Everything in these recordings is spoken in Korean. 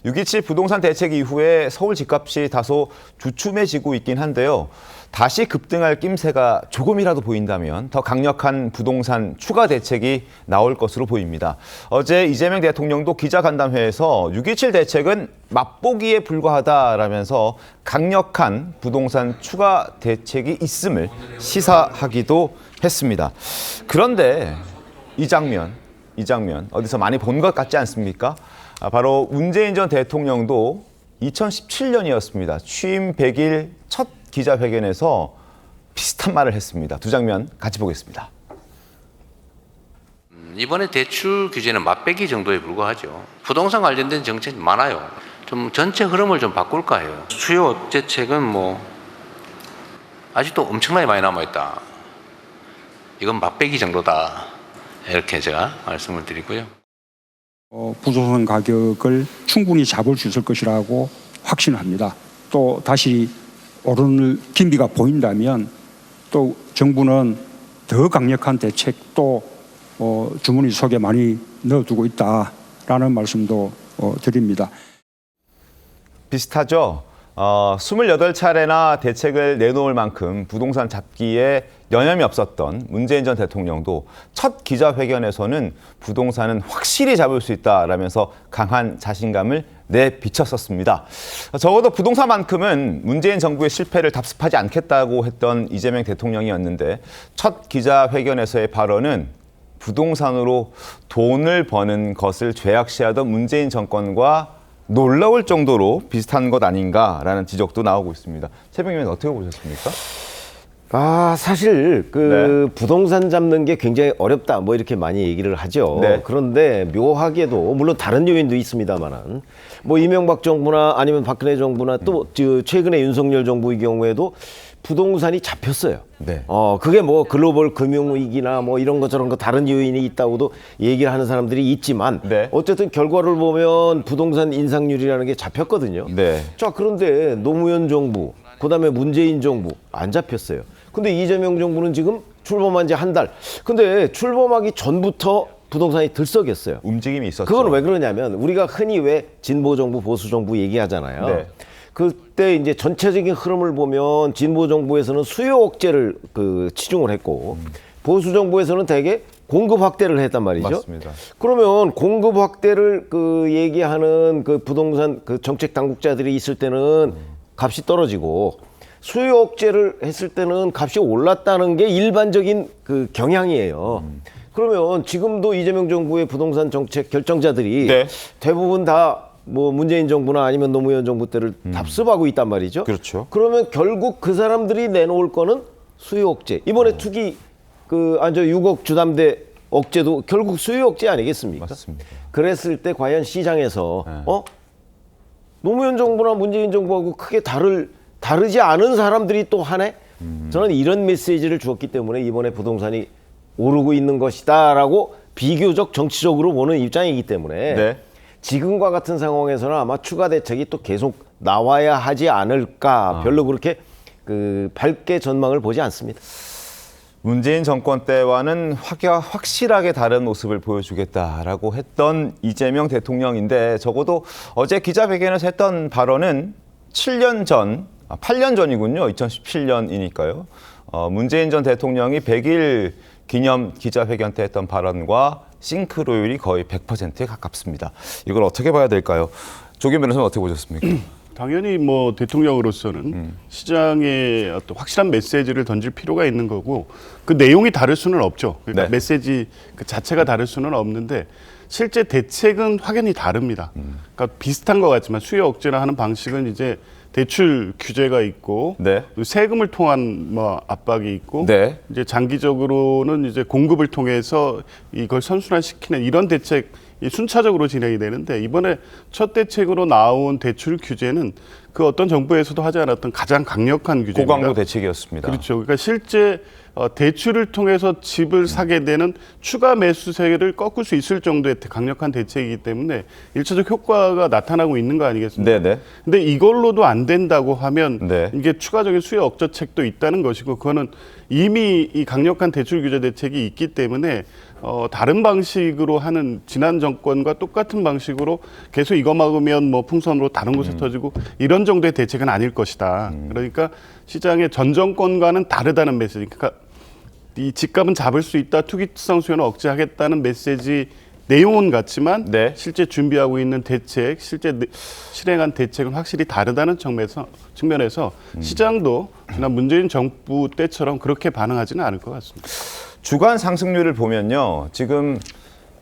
6.27 부동산 대책 이후에 서울 집값이 다소 주춤해지고 있긴 한데요. 다시 급등할 낌새가 조금이라도 보인다면 더 강력한 부동산 추가 대책이 나올 것으로 보입니다. 어제 이재명 대통령도 기자간담회에서 6.27 대책은 맛보기에 불과하다라면서 강력한 부동산 추가 대책이 있음을 시사하기도 했습니다. 그런데 이 장면 어디서 많이 본 것 같지 않습니까? 바로 문재인 전 대통령도 2017년이었습니다. 취임 100일 첫 기자회견에서 비슷한 말을 했습니다. 두 장면 같이 보겠습니다. 이번에 대출 규제는 맛배기 정도에 불과하죠. 부동산 관련된 정책이 많아요. 좀 전체 흐름을 좀 바꿀까 해요. 수요 억제책은 아직도 엄청나게 많이 남아있다. 이건 맛배기 정도다. 이렇게 제가 말씀을 드리고요. 부동산 가격을 충분히 잡을 수 있을 것이라고 확신합니다. 또 다시 오르는 기미가 보인다면 또 정부는 더 강력한 대책도 주머니 속에 많이 넣어두고 있다라는 말씀도 드립니다. 비슷하죠? 28차례나 대책을 내놓을 만큼 부동산 잡기에 여념이 없었던 문재인 전 대통령도 첫 기자회견에서는 부동산은 확실히 잡을 수 있다라면서 강한 자신감을 내비쳤었습니다. 적어도 부동산만큼은 문재인 정부의 실패를 답습하지 않겠다고 했던 이재명 대통령이었는데 첫 기자회견에서의 발언은 부동산으로 돈을 버는 것을 죄악시하던 문재인 정권과 놀라울 정도로 비슷한 것 아닌가라는 지적도 나오고 있습니다. 최병희 의원 어떻게 보셨습니까? 사실 부동산 잡는 게 굉장히 어렵다 이렇게 많이 얘기를 하죠. 네. 그런데 묘하게도 물론 다른 요인도 있습니다만은 이명박 정부나 아니면 박근혜 정부나 또 최근에 윤석열 정부의 경우에도 부동산이 잡혔어요. 네. 그게 글로벌 금융위기나 이런 거 저런 거 다른 요인이 있다고도 얘기를 하는 사람들이 있지만 네. 어쨌든 결과를 보면 부동산 인상률이라는 게 잡혔거든요. 네. 자, 그런데 노무현 정부, 그다음에 문재인 정부 안 잡혔어요. 근데 이재명 정부는 지금 출범한 지 한 달. 근데 출범하기 전부터 부동산이 들썩였어요. 움직임이 있었죠. 그건 왜 그러냐면 우리가 흔히 왜 진보 정부, 보수 정부 얘기하잖아요. 네. 그때 이제 전체적인 흐름을 보면 진보 정부에서는 수요 억제를 치중을 했고 보수 정부에서는 대개 공급 확대를 했단 말이죠. 맞습니다. 그러면 공급 확대를 얘기하는 부동산 정책 당국자들이 있을 때는 값이 떨어지고 수요 억제를 했을 때는 값이 올랐다는 게 일반적인 경향이에요. 그러면 지금도 이재명 정부의 부동산 정책 결정자들이 네. 대부분 다 문재인 정부나 아니면 노무현 정부 때를 답습하고 있단 말이죠. 그렇죠. 그러면 결국 그 사람들이 내놓을 거는 수요 억제. 이번에 투기 6억 주담대 억제도 결국 수요 억제 아니겠습니까? 맞습니다. 그랬을 때 과연 시장에서 노무현 정부나 문재인 정부하고 크게 다르지 않은 사람들이 또 하네? 저는 이런 메시지를 주었기 때문에 이번에 부동산이 오르고 있는 것이다라고 비교적 정치적으로 보는 입장이기 때문에 네. 지금과 같은 상황에서는 아마 추가 대책이 또 계속 나와야 하지 않을까. 별로 그렇게 밝게 전망을 보지 않습니다. 문재인 정권 때와는 확실하게 다른 모습을 보여주겠다라고 했던 이재명 대통령인데 적어도 어제 기자회견에서 했던 발언은 8년 전이군요. 2017년이니까요. 문재인 전 대통령이 100일 기념 기자회견 때 했던 발언과 싱크로율이 거의 100%에 가깝습니다. 이걸 어떻게 봐야 될까요? 조규 변호사는 어떻게 보셨습니까? 당연히 대통령으로서는 시장에 어떤 확실한 메시지를 던질 필요가 있는 거고 그 내용이 다를 수는 없죠. 그러니까 네. 메시지 그 자체가 다를 수는 없는데 실제 대책은 확연히 다릅니다. 그러니까 비슷한 것 같지만 수요 억제를 하는 방식은 이제 대출 규제가 있고 네. 세금을 통한 압박이 있고 네. 이제 장기적으로는 이제 공급을 통해서 이걸 선순환시키는 이런 대책이 순차적으로 진행이 되는데 이번에 첫 대책으로 나온 대출 규제는 그 어떤 정부에서도 하지 않았던 가장 강력한 규제입니다. 고강도 대책이었습니다. 그렇죠. 그러니까 실제 대출을 통해서 집을 사게 되는 추가 매수세를 꺾을 수 있을 정도의 강력한 대책이기 때문에 일차적 효과가 나타나고 있는 거 아니겠습니까? 네네. 근데 이걸로도 안 된다고 하면 네. 이게 추가적인 수요 억제책도 있다는 것이고 그거는 이미 이 강력한 대출 규제 대책이 있기 때문에 다른 방식으로 하는 지난 정권과 똑같은 방식으로 계속 이거 막으면 뭐 풍선으로 다른 곳에 터지고 이런 정도의 대책은 아닐 것이다. 그러니까 시장의 전 정권과는 다르다는 메시지. 그러니까 이 집값은 잡을 수 있다. 투기성 수요는 억제하겠다는 메시지 내용은 같지만 네. 실제 준비하고 있는 대책, 실제 실행한 대책은 확실히 다르다는 측면에서 시장도 지난 문재인 정부 때처럼 그렇게 반응하지는 않을 것 같습니다. 주간 상승률을 보면요. 지금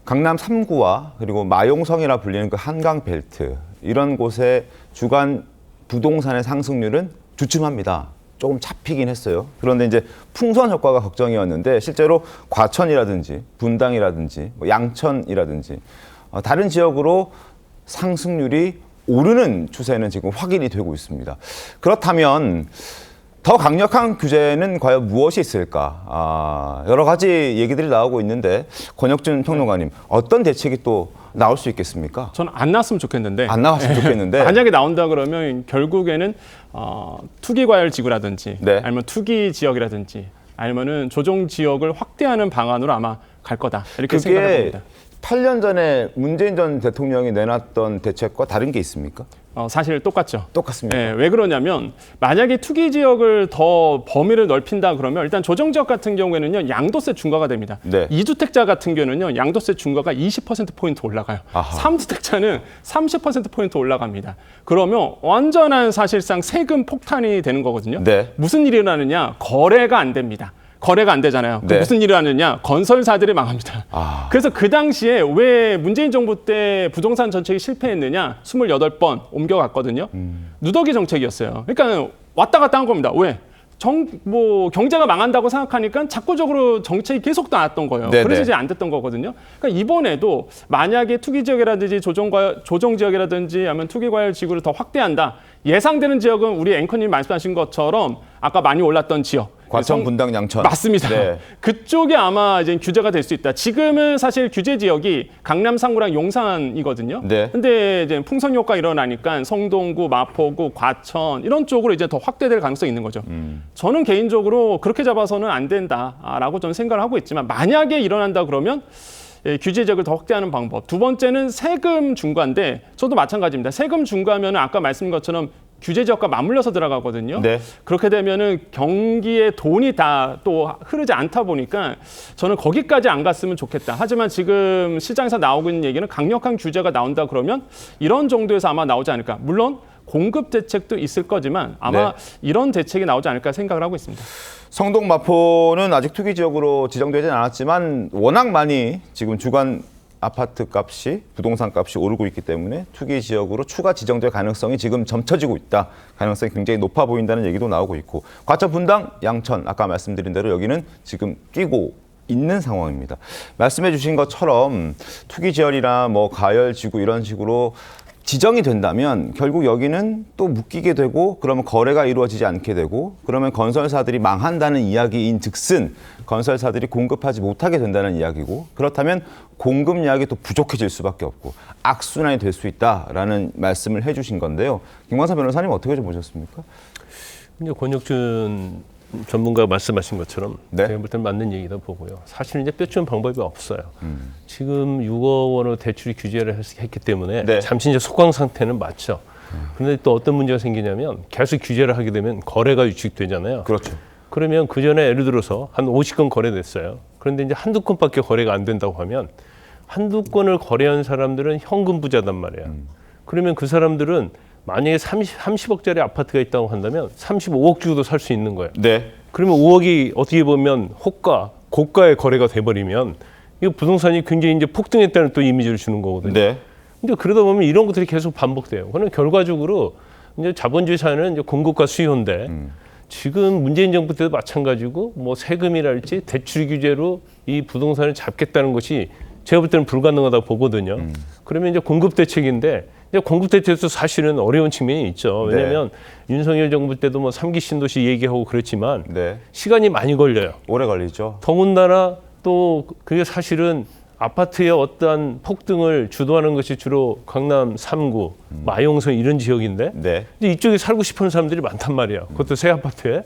강남 3구와 그리고 마용성이라 불리는 그 한강 벨트 이런 곳의 주간 부동산의 상승률은 주춤합니다. 조금 잡히긴 했어요. 그런데 이제 풍선 효과가 걱정이었는데 실제로 과천이라든지 분당이라든지 뭐 양천이라든지 다른 지역으로 상승률이 오르는 추세는 지금 확인이 되고 있습니다. 그렇다면 더 강력한 규제는 과연 무엇이 있을까? 여러 가지 얘기들이 나오고 있는데 권혁준 평론가님 어떤 대책이 또 나올 수 있겠습니까? 저는 안 나왔으면 좋겠는데. 안 나왔으면 좋겠는데. 만약에 나온다 그러면 결국에는 투기과열 지구라든지 네. 아니면 투기 지역이라든지 아니면은 조정 지역을 확대하는 방안으로 아마 갈 거다 이렇게 생각을 그게 합니다. 8년 전에 문재인 전 대통령이 내놨던 대책과 다른 게 있습니까? 사실 똑같죠. 똑같습니다. 네, 왜 그러냐면 만약에 투기 지역을 더 범위를 넓힌다 그러면 일단 조정 지역 같은 경우에는요 양도세 중과가 됩니다. 네. 2주택자 같은 경우는요 양도세 중과가 20%포인트 올라가요. 아하. 3주택자는 30%포인트 올라갑니다. 그러면 완전한 사실상 세금 폭탄이 되는 거거든요. 네. 무슨 일이 일어나느냐? 거래가 안 됩니다. 거래가 안 되잖아요. 네. 무슨 일이 하느냐? 건설사들이 망합니다. 그래서 그 당시에 왜 문재인 정부 때 부동산 정책이 실패했느냐? 28번 옮겨갔거든요. 누더기 정책이었어요. 그러니까 왔다 갔다 한 겁니다. 왜? 경제가 망한다고 생각하니까 자꾸적으로 정책이 계속 나왔던 거예요. 네네. 그래서 이제 안 됐던 거거든요. 그러니까 이번에도 만약에 투기 지역이라든지 조정 지역이라든지 아니면 투기 과열 지구를 더 확대한다. 예상되는 지역은 우리 앵커님 말씀하신 것처럼 아까 많이 올랐던 지역. 과천, 분당, 양천. 맞습니다. 네. 그쪽에 아마 이제 규제가 될 수 있다. 지금은 사실 규제 지역이 강남 3구랑 용산이거든요. 네. 근데 이제 풍선 효과 일어나니까 성동구, 마포구, 과천 이런 쪽으로 이제 더 확대될 가능성이 있는 거죠. 저는 개인적으로 그렇게 잡아서는 안 된다라고 저는 생각을 하고 있지만 만약에 일어난다 그러면 규제 지역을 더 확대하는 방법. 두 번째는 세금 중과인데 저도 마찬가지입니다. 세금 중과하면 아까 말씀드린 것처럼 규제 지역과 맞물려서 들어가거든요. 네. 그렇게 되면은 경기에 돈이 다 또 흐르지 않다 보니까 저는 거기까지 안 갔으면 좋겠다. 하지만 지금 시장에서 나오고 있는 얘기는 강력한 규제가 나온다 그러면 이런 정도에서 아마 나오지 않을까. 물론 공급 대책도 있을 거지만 아마 네. 이런 대책이 나오지 않을까 생각을 하고 있습니다. 성동 마포는 아직 투기 지역으로 지정되진 않았지만 워낙 많이 지금 주간 아파트 값이 부동산 값이 오르고 있기 때문에 투기 지역으로 추가 지정될 가능성이 지금 점쳐지고 있다. 가능성이 굉장히 높아 보인다는 얘기도 나오고 있고 과천, 분당, 양천 아까 말씀드린 대로 여기는 지금 끼고 있는 상황입니다. 말씀해 주신 것처럼 투기 지역이나 뭐 가열 지구 이런 식으로 지정이 된다면 결국 여기는 또 묶이게 되고 그러면 거래가 이루어지지 않게 되고 그러면 건설사들이 망한다는 이야기인 즉슨 건설사들이 공급하지 못하게 된다는 이야기고 그렇다면 공급량이 또 부족해질 수밖에 없고 악순환이 될 수 있다라는 말씀을 해주신 건데요. 김광삼 변호사님 어떻게 좀 보셨습니까? 이제 권혁준 전문가가 말씀하신 것처럼 네. 제가 볼 때는 맞는 얘기다 보고요. 사실 이제 뼈치는 방법이 없어요. 지금 6억 원으로 대출이 규제를 했기 때문에 네. 잠시 이제 소강 상태는 맞죠. 그런데 또 어떤 문제가 생기냐면 계속 규제를 하게 되면 거래가 유축되잖아요. 그렇죠. 그러면 그 전에 예를 들어서 한 50건 거래됐어요. 그런데 이제 한두 건밖에 거래가 안 된다고 하면 한두 건을 거래한 사람들은 현금 부자단 말이에요. 그러면 그 사람들은 만약에 30억짜리 아파트가 있다고 한다면 35억 주고도 살 수 있는 거예요. 네. 그러면 5억이 어떻게 보면 고가의 거래가 돼버리면 이거 부동산이 굉장히 이제 폭등했다는 또 이미지를 주는 거거든요. 네. 근데 그러다 보면 이런 것들이 계속 반복돼요. 그러면 결과적으로 이제 자본주의 사회는 이제 공급과 수요인데 지금 문재인 정부 때도 마찬가지고 뭐 세금이랄지 대출 규제로 이 부동산을 잡겠다는 것이 제가 볼 때는 불가능하다고 보거든요. 그러면 이제 공급 대책인데 이제 공급 대책도 사실은 어려운 측면이 있죠. 왜냐하면 윤석열 정부 때도 뭐 3기 신도시 얘기하고 그랬지만 네. 시간이 많이 걸려요. 오래 걸리죠. 더군다나 또 그게 사실은 아파트의 어떠한 폭등을 주도하는 것이 주로 강남 3구, 마용성 이런 지역인데 네. 근데 이쪽에 살고 싶은 사람들이 많단 말이야. 그것도 새 아파트에.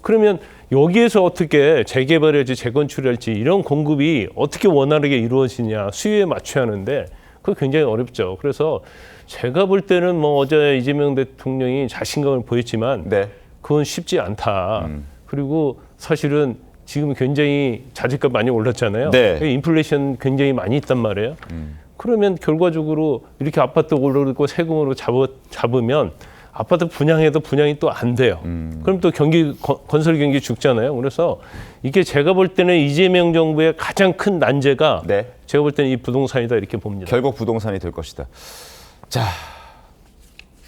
그러면 여기에서 어떻게 재개발할지 재건축할지 이런 공급이 어떻게 원활하게 이루어지냐 수요에 맞춰야 하는데 그거 굉장히 어렵죠. 그래서 제가 볼 때는 뭐 어제 이재명 대통령이 자신감을 보였지만 네. 그건 쉽지 않다. 그리고 사실은 지금 굉장히 자재값 많이 올랐잖아요. 네. 인플레이션 굉장히 많이 있단 말이에요. 그러면 결과적으로 이렇게 아파트 오르고 세금으로 잡으면 아파트 분양해도 분양이 또 안 돼요. 그럼 또 건설 경기 죽잖아요. 그래서 이게 제가 볼 때는 이재명 정부의 가장 큰 난제가 네. 제가 볼 때는 이 부동산이다 이렇게 봅니다. 결국 부동산이 될 것이다. 자,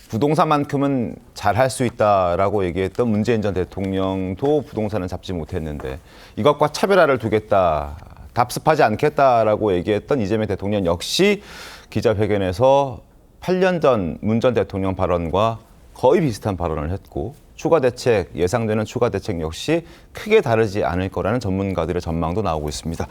부동산만큼은 잘할 수 있다라고 얘기했던 문재인 전 대통령도 부동산은 잡지 못했는데 이것과 차별화를 두겠다, 답습하지 않겠다라고 얘기했던 이재명 대통령 역시 기자회견에서 8년 전 문 전 대통령 발언과 거의 비슷한 발언을 했고 추가 대책, 예상되는 추가 대책 역시 크게 다르지 않을 거라는 전문가들의 전망도 나오고 있습니다.